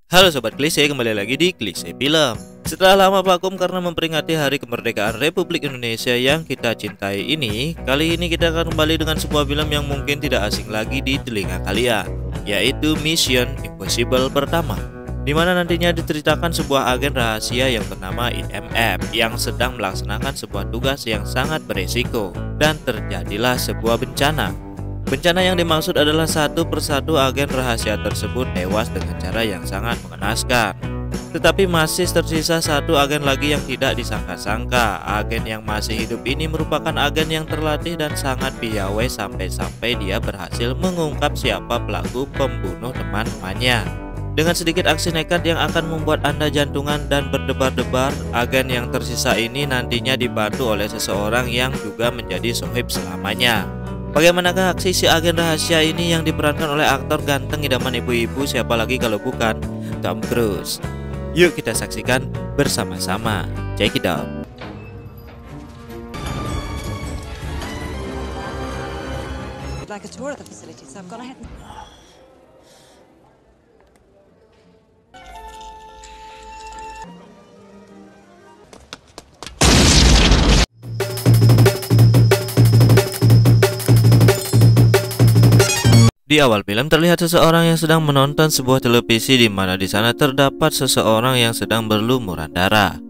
Halo Sobat Klise, kembali lagi di Klise Film. Setelah lama vakum karena memperingati Hari Kemerdekaan Republik Indonesia yang kita cintai ini, kali ini kita akan kembali dengan sebuah film yang mungkin tidak asing lagi di telinga kalian, yaitu Mission Impossible pertama, di mana nantinya diceritakan sebuah agen rahasia yang bernama IMF yang sedang melaksanakan sebuah tugas yang sangat beresiko, dan terjadilah sebuah bencana. Bencana yang dimaksud adalah satu persatu agen rahasia tersebut tewas dengan cara yang sangat mengenaskan. Tetapi masih tersisa satu agen lagi yang tidak disangka-sangka. Agen yang masih hidup ini merupakan agen yang terlatih dan sangat piawai sampai-sampai dia berhasil mengungkap siapa pelaku pembunuh teman-temannya. Dengan sedikit aksi nekat yang akan membuat Anda jantungan dan berdebar-debar, agen yang tersisa ini nantinya dibantu oleh seseorang yang juga menjadi sohib selamanya. Bagaimanakah aksi si agen rahasia ini yang diperankan oleh aktor ganteng idaman ibu-ibu, siapa lagi kalau bukan Tom Cruise? Yuk kita saksikan bersama-sama. Check it out. Like a tour of the facility, so I've gone ahead. Di awal film terlihat seseorang yang sedang menonton sebuah televisi di mana di sana terdapat seseorang yang sedang berlumuran darah.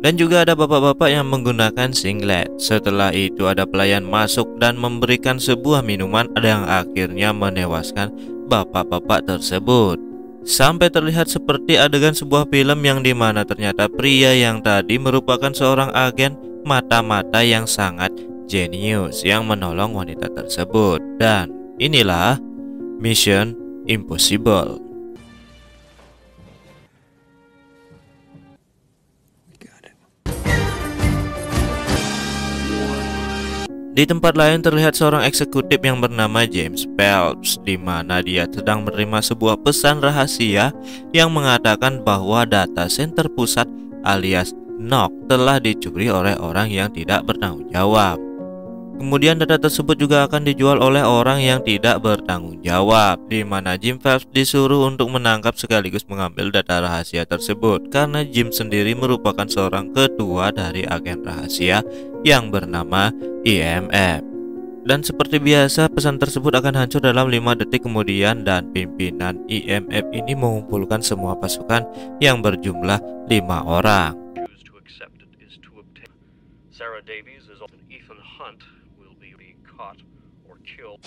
Dan juga ada bapak-bapak yang menggunakan singlet. Setelah itu ada pelayan masuk dan memberikan sebuah minuman yang akhirnya menewaskan bapak-bapak tersebut. Sampai terlihat seperti adegan sebuah film yang dimana ternyata pria yang tadi merupakan seorang agen mata-mata yang sangat jenius yang menolong wanita tersebut. Dan inilah Mission Impossible. Di tempat lain terlihat seorang eksekutif yang bernama James Phelps, di mana dia sedang menerima sebuah pesan rahasia yang mengatakan bahwa data center pusat alias NOC telah dicuri oleh orang yang tidak bertanggung jawab. Kemudian data tersebut juga akan dijual oleh orang yang tidak bertanggung jawab, di mana Jim Phelps disuruh untuk menangkap sekaligus mengambil data rahasia tersebut karena Jim sendiri merupakan seorang ketua dari agen rahasia yang bernama IMF. Dan seperti biasa pesan tersebut akan hancur dalam 5 detik kemudian, dan pimpinan IMF ini mengumpulkan semua pasukan yang berjumlah 5 orang. Sarah Davies is on Ethan Hunt will be caught or killed.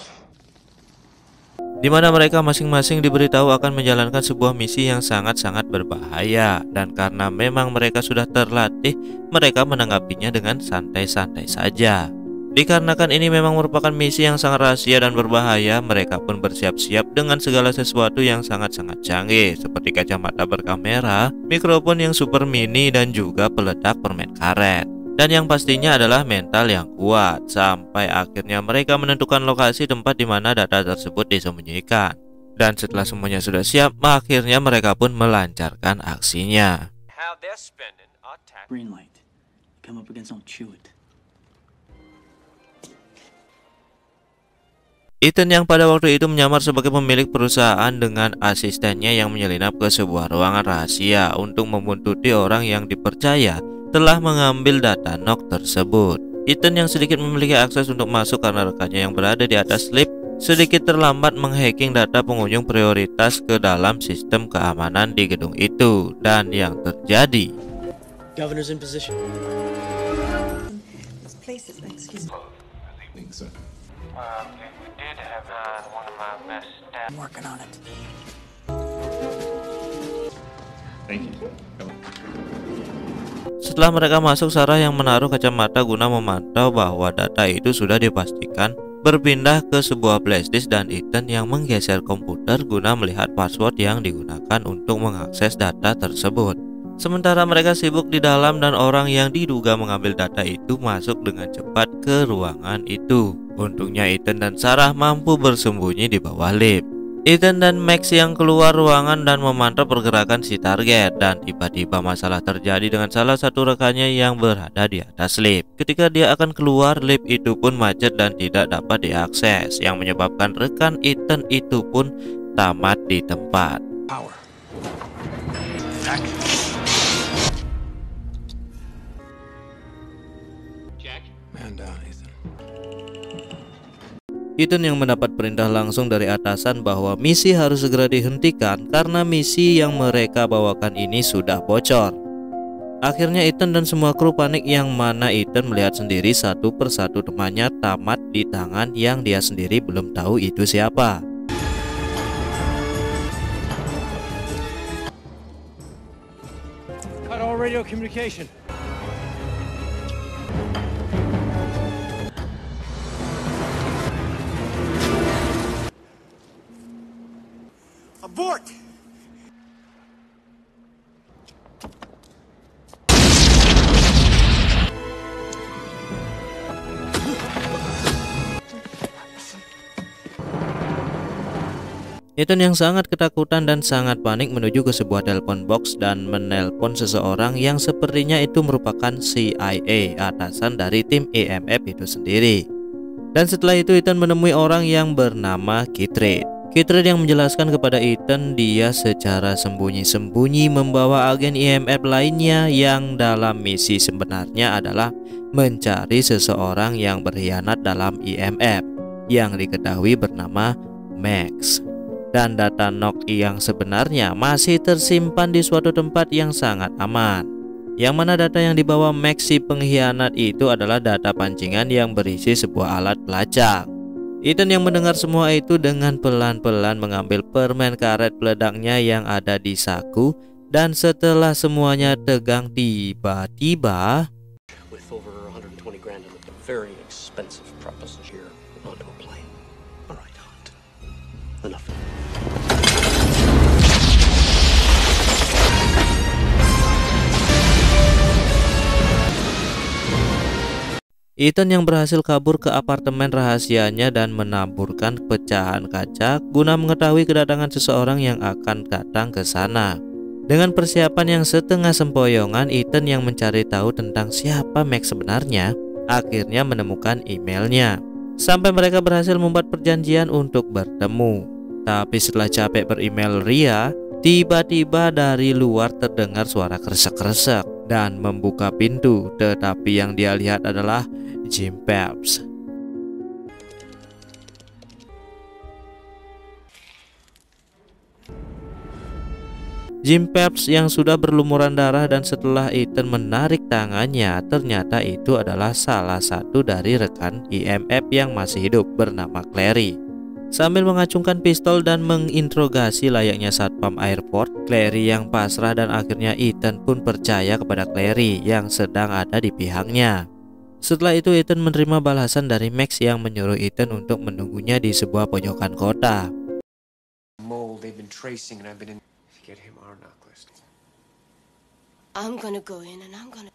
Di mana mereka masing-masing diberitahu akan menjalankan sebuah misi yang sangat-sangat berbahaya, dan karena memang mereka sudah terlatih, mereka menanggapinya dengan santai-santai saja. Dikarenakan ini memang merupakan misi yang sangat rahasia dan berbahaya, mereka pun bersiap-siap dengan segala sesuatu yang sangat-sangat canggih seperti kacamata berkamera, mikrofon yang super mini, dan juga peledak permen karet. Dan yang pastinya adalah mental yang kuat, sampai akhirnya mereka menentukan lokasi tempat di mana data tersebut disembunyikan. Dan setelah semuanya sudah siap, akhirnya mereka pun melancarkan aksinya. Ethan yang pada waktu itu menyamar sebagai pemilik perusahaan dengan asistennya yang menyelinap ke sebuah ruangan rahasia untuk membuntuti orang yang dipercaya telah mengambil data NOC tersebut. Ethan yang sedikit memiliki akses untuk masuk karena rekannya yang berada di atas lift sedikit terlambat menghacking data pengunjung prioritas ke dalam sistem keamanan di gedung itu, dan yang terjadi Governor's in position. Setelah mereka masuk, Sarah yang menaruh kacamata guna memantau bahwa data itu sudah dipastikan berpindah ke sebuah flashdisk, dan Ethan yang menggeser komputer guna melihat password yang digunakan untuk mengakses data tersebut. Sementara mereka sibuk di dalam, dan orang yang diduga mengambil data itu masuk dengan cepat ke ruangan itu. Untungnya Ethan dan Sarah mampu bersembunyi di bawah lift. Ethan dan Max yang keluar ruangan dan memantau pergerakan si target, dan tiba-tiba masalah terjadi dengan salah satu rekannya yang berada di atas lift. Ketika dia akan keluar, lift itu pun macet dan tidak dapat diakses, yang menyebabkan rekan Ethan itu pun tamat di tempat. Man down, Ethan. Ethan yang mendapat perintah langsung dari atasan bahwa misi harus segera dihentikan karena misi yang mereka bawakan ini sudah bocor. Akhirnya Ethan dan semua kru panik, yang mana Ethan melihat sendiri satu persatu temannya tamat di tangan yang dia sendiri belum tahu itu siapa. Cut all radio communication. Abort! Ethan yang sangat ketakutan dan sangat panik menuju ke sebuah telepon box dan menelpon seseorang yang sepertinya itu merupakan CIA, atasan dari tim EMF itu sendiri. Dan setelah itu Ethan menemui orang yang bernama Kitrid. Kitrid yang menjelaskan kepada Ethan dia secara sembunyi-sembunyi membawa agen EMF lainnya yang dalam misi sebenarnya adalah mencari seseorang yang berkhianat dalam EMF yang diketahui bernama Max. Dan data NOC yang sebenarnya masih tersimpan di suatu tempat yang sangat aman, yang mana data yang dibawa Max si pengkhianat itu adalah data pancingan yang berisi sebuah alat pelacak. Ethan yang mendengar semua itu dengan pelan-pelan mengambil permen karet peledaknya yang ada di saku, dan setelah semuanya tegang tiba-tiba With over 120 grand in a very expensive proposition here onto a plane. All right, Hunt. Enough. Ethan yang berhasil kabur ke apartemen rahasianya dan menaburkan pecahan kaca guna mengetahui kedatangan seseorang yang akan datang ke sana. Dengan persiapan yang setengah sempoyongan, Ethan yang mencari tahu tentang siapa Max sebenarnya akhirnya menemukan emailnya. Sampai mereka berhasil membuat perjanjian untuk bertemu. Tapi setelah capek beremail Ria, tiba-tiba dari luar terdengar suara kresek-kresek dan membuka pintu, tetapi yang dia lihat adalah Jim Phelps. Jim Phelps yang sudah berlumuran darah, dan setelah Ethan menarik tangannya, ternyata itu adalah salah satu dari rekan EMF yang masih hidup bernama Clary. Sambil mengacungkan pistol dan menginterogasi layaknya satpam airport, Clary yang pasrah, dan akhirnya Ethan pun percaya kepada Clary yang sedang ada di pihaknya. Setelah itu Ethan menerima balasan dari Max yang menyuruh Ethan untuk menunggunya di sebuah pojokan kota. Mole they've been tracing and I've been in. Get him our knock list. I'm gonna go in and I'm gonna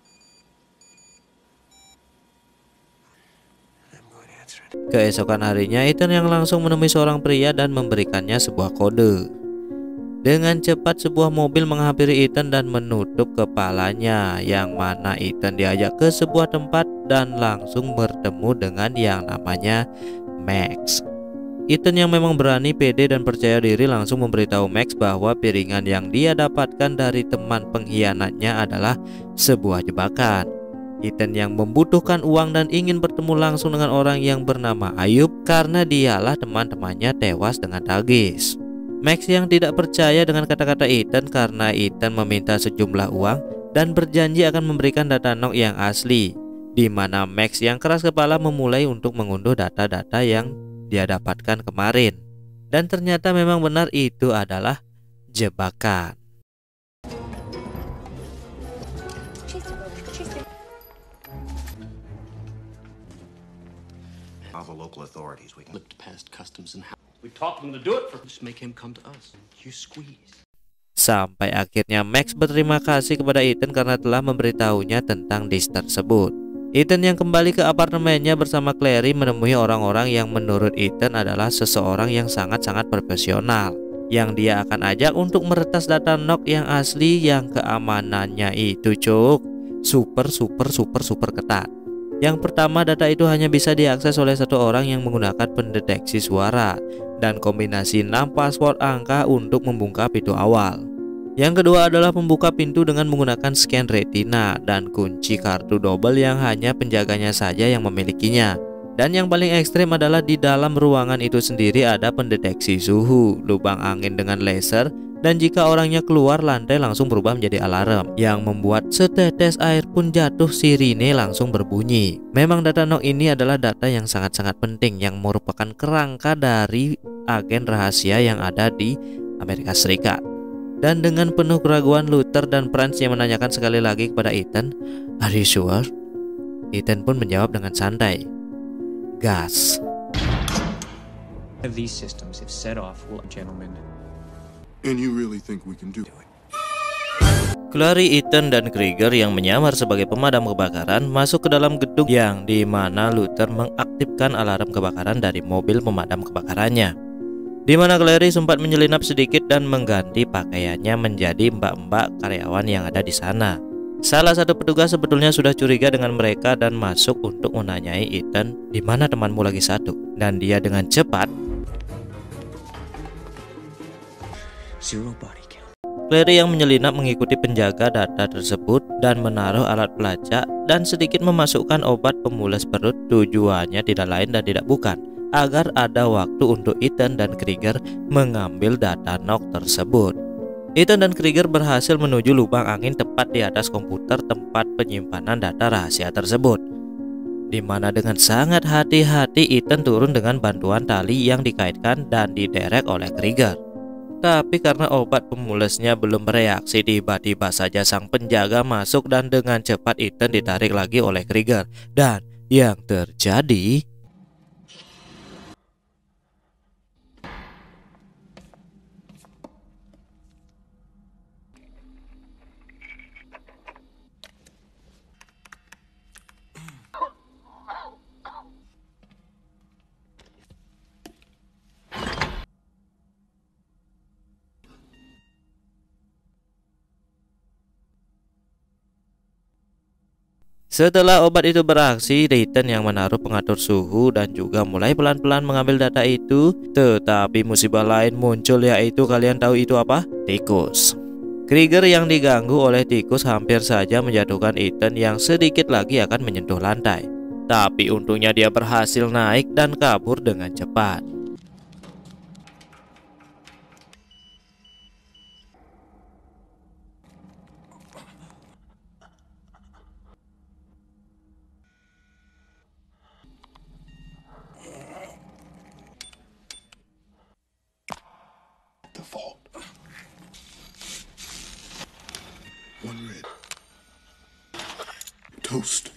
answer it. Keesokan harinya Ethan yang langsung menemui seorang pria dan memberikannya sebuah kode. Dengan cepat sebuah mobil menghampiri Ethan dan menutup kepalanya, yang mana Ethan diajak ke sebuah tempat dan langsung bertemu dengan yang namanya Max. Ethan yang memang berani, pede, dan percaya diri langsung memberitahu Max bahwa piringan yang dia dapatkan dari teman pengkhianatnya adalah sebuah jebakan. Ethan yang membutuhkan uang dan ingin bertemu langsung dengan orang yang bernama Ayub karena dialah teman-temannya tewas dengan tragis. Max yang tidak percaya dengan kata-kata Ethan karena Ethan meminta sejumlah uang dan berjanji akan memberikan data NOC yang asli, di mana Max yang keras kepala memulai untuk mengunduh data-data yang dia dapatkan kemarin. Dan ternyata memang benar itu adalah jebakan. All the local authorities, we can Looked past customs and we taught them to do it for just make him come to us. You squeeze. Sampai akhirnya Max berterima kasih kepada Ethan karena telah memberitahunya tentang disk tersebut. Ethan yang kembali ke apartemennya bersama Clary menemui orang-orang yang menurut Ethan adalah seseorang yang sangat-sangat profesional, yang dia akan ajak untuk meretas data NOC yang asli yang keamanannya itu super ketat. Yang pertama, data itu hanya bisa diakses oleh satu orang yang menggunakan pendeteksi suara dan kombinasi 6 password angka untuk membuka pintu awal. Yang kedua adalah membuka pintu dengan menggunakan scan retina dan kunci kartu double yang hanya penjaganya saja yang memilikinya. Dan yang paling ekstrim adalah di dalam ruangan itu sendiri ada pendeteksi suhu, lubang angin dengan laser, dan jika orangnya keluar lantai langsung berubah menjadi alarm yang membuat setetes air pun jatuh sirine langsung berbunyi. Memang data NOC ini adalah data yang sangat-sangat penting yang merupakan kerangka dari agen rahasia yang ada di Amerika Serikat. Dan dengan penuh keraguan Luther dan Franz yang menanyakan sekali lagi kepada Ethan, "Are you sure?" Ethan pun menjawab dengan santai, "Gas." Of these systems, if set off, will gentlemen. And you really think we can do it? Clary, Ethan, dan Krieger yang menyamar sebagai pemadam kebakaran masuk ke dalam gedung yang dimana Luther mengaktifkan alarm kebakaran dari mobil pemadam kebakarannya. Di mana Clary sempat menyelinap sedikit dan mengganti pakaiannya menjadi mbak-mbak karyawan yang ada di sana. Salah satu petugas sebetulnya sudah curiga dengan mereka dan masuk untuk menanyai Ethan, "Di mana temanmu lagi satu?" Dan dia dengan cepat Zero body count. Clary yang menyelinap mengikuti penjaga data tersebut dan menaruh alat pelacak dan sedikit memasukkan obat pemules perut. Tujuannya tidak lain dan tidak bukan agar ada waktu untuk Ethan dan Krieger mengambil data NOC tersebut. Ethan dan Krieger berhasil menuju lubang angin tepat di atas komputer tempat penyimpanan data rahasia tersebut, di mana dengan sangat hati-hati Ethan turun dengan bantuan tali yang dikaitkan dan diderek oleh Krieger. Tapi karena obat pemulesnya belum bereaksi, tiba-tiba saja sang penjaga masuk dan dengan cepat Ethan ditarik lagi oleh Krieger. Dan yang terjadi, setelah obat itu beraksi, Ethan yang menaruh pengatur suhu dan juga mulai pelan-pelan mengambil data itu. Tetapi musibah lain muncul, yaitu kalian tahu itu apa? Tikus. Krieger yang diganggu oleh tikus hampir saja menjatuhkan Ethan yang sedikit lagi akan menyentuh lantai. Tapi untungnya dia berhasil naik dan kabur dengan cepat. The vault. One red. Toast.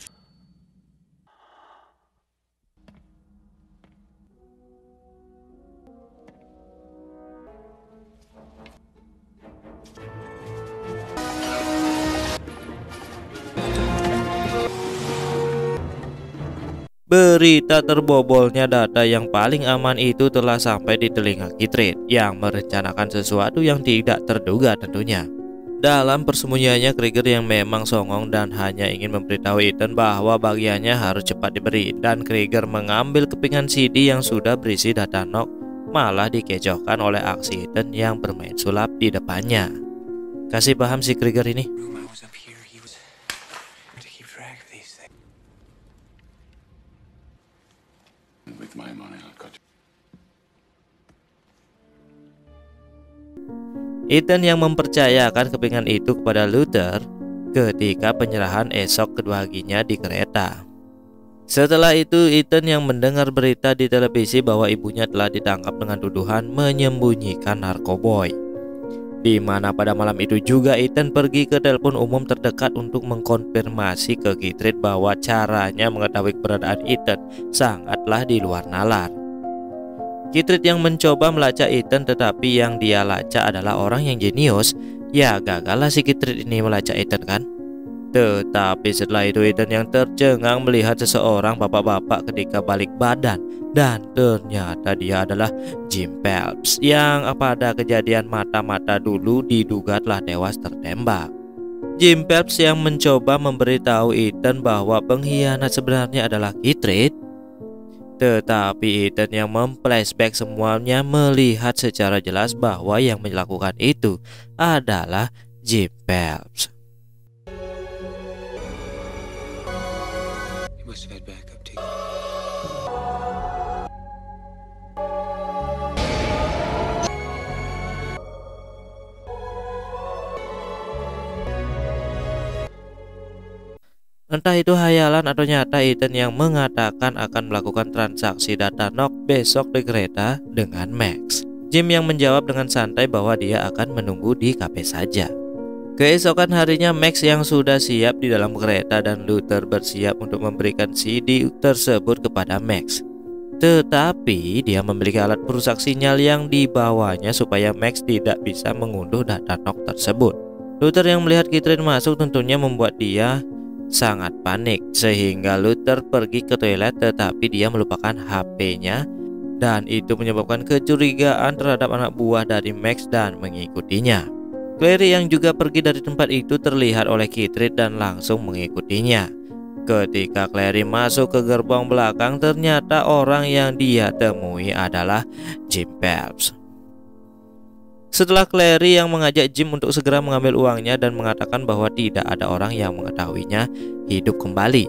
Berita terbobolnya data yang paling aman itu telah sampai di telinga Kitrit yang merencanakan sesuatu yang tidak terduga tentunya. Dalam persembunyiannya, Krieger yang memang songong dan hanya ingin memberitahu Ethan bahwa bagiannya harus cepat diberi, dan Krieger mengambil kepingan CD yang sudah berisi data NOC malah dikecohkan oleh aksi Ethan yang bermain sulap di depannya. Kasih paham si Krieger ini. With my money, I'll cut you. Ethan yang mempercayakan kepingan itu kepada Luther ketika penyerahan esok kedua giginya di kereta. Setelah itu, Ethan yang mendengar berita di televisi bahwa ibunya telah ditangkap dengan tuduhan menyembunyikan narkoboy, di mana pada malam itu juga Ethan pergi ke telepon umum terdekat untuk mengkonfirmasi ke Kitrit bahwa caranya mengetahui keberadaan Ethan sangatlah di luar nalar. Kitrit yang mencoba melacak Ethan, tetapi yang dia lacak adalah orang yang jenius. Ya gagallah si Kitrit ini melacak Ethan kan. Tetapi setelah itu Ethan yang tercengang melihat seseorang bapak-bapak ketika balik badan, dan ternyata dia adalah Jim Phelps yang pada kejadian mata-mata dulu diduga telah tewas tertembak. Jim Phelps yang mencoba memberitahu Ethan bahwa pengkhianat sebenarnya adalah Kitrit. Tetapi Ethan yang memflashback semuanya melihat secara jelas bahwa yang melakukan itu adalah Jim Phelps. Entah itu hayalan atau nyata, Ethan yang mengatakan akan melakukan transaksi data Knox besok di kereta dengan Max. Jim yang menjawab dengan santai bahwa dia akan menunggu di kafe saja. Keesokan harinya, Max yang sudah siap di dalam kereta dan Luther bersiap untuk memberikan CD tersebut kepada Max. Tetapi dia memiliki alat perusak sinyal yang dibawanya supaya Max tidak bisa mengunduh data Knox tersebut. Luther yang melihat Catherine masuk tentunya membuat dia sangat panik, sehingga Luther pergi ke toilet tetapi dia melupakan HP-nya, dan itu menyebabkan kecurigaan terhadap anak buah dari Max dan mengikutinya. Clary yang juga pergi dari tempat itu terlihat oleh Catherine dan langsung mengikutinya. Ketika Clary masuk ke gerbang belakang, ternyata orang yang dia temui adalah Jim Phelps. Setelah Clary yang mengajak Jim untuk segera mengambil uangnya dan mengatakan bahwa tidak ada orang yang mengetahuinya hidup kembali,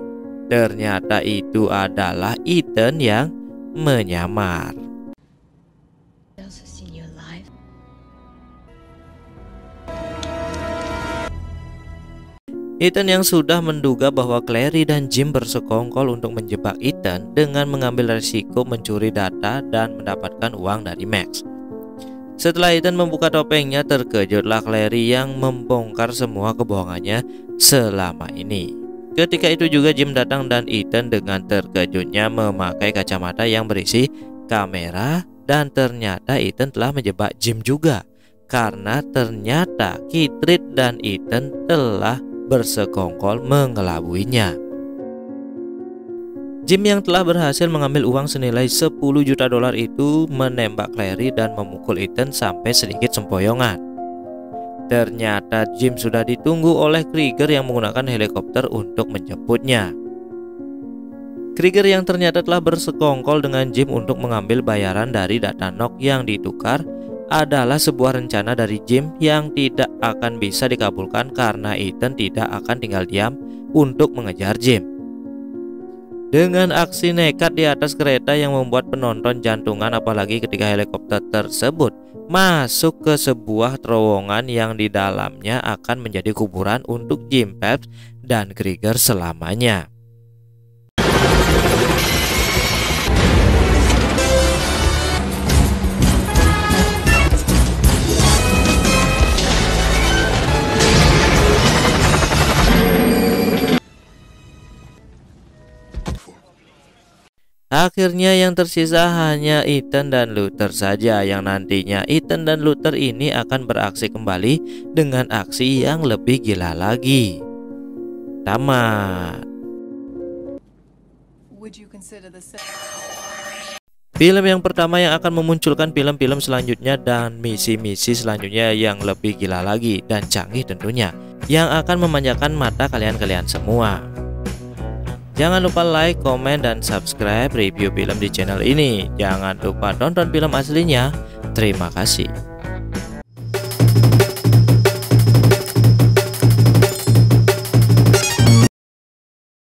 ternyata itu adalah Ethan yang menyamar. Ethan yang sudah menduga bahwa Clary dan Jim bersekongkol untuk menjebak Ethan dengan mengambil risiko mencuri data dan mendapatkan uang dari Max. Setelah Ethan membuka topengnya, terkejutlah Clary yang membongkar semua kebohongannya selama ini. Ketika itu juga Jim datang dan Ethan dengan terkejutnya memakai kacamata yang berisi kamera, dan ternyata Ethan telah menjebak Jim juga, karena ternyata Catherine dan Ethan telah bersekongkol mengelabuinya. Jim yang telah berhasil mengambil uang senilai 10 juta dolar itu menembak Clary dan memukul Ethan sampai sedikit sempoyongan. Ternyata Jim sudah ditunggu oleh Krieger yang menggunakan helikopter untuk menjemputnya. Krieger yang ternyata telah bersekongkol dengan Jim untuk mengambil bayaran dari data Knox yang ditukar adalah sebuah rencana dari Jim yang tidak akan bisa dikabulkan karena Ethan tidak akan tinggal diam untuk mengejar Jim. Dengan aksi nekat di atas kereta yang membuat penonton jantungan, apalagi ketika helikopter tersebut masuk ke sebuah terowongan yang di dalamnya akan menjadi kuburan untuk Jim Phelps dan Krieger selamanya. Akhirnya yang tersisa hanya Ethan dan Luther saja, yang nantinya Ethan dan Luther ini akan beraksi kembali dengan aksi yang lebih gila lagi. Tamat. Film yang pertama yang akan memunculkan film-film selanjutnya dan misi-misi selanjutnya yang lebih gila lagi dan canggih tentunya, yang akan memanjakan mata kalian-kalian semua. Jangan lupa like, komen, dan subscribe review film di channel ini. Jangan lupa tonton film aslinya. Terima kasih.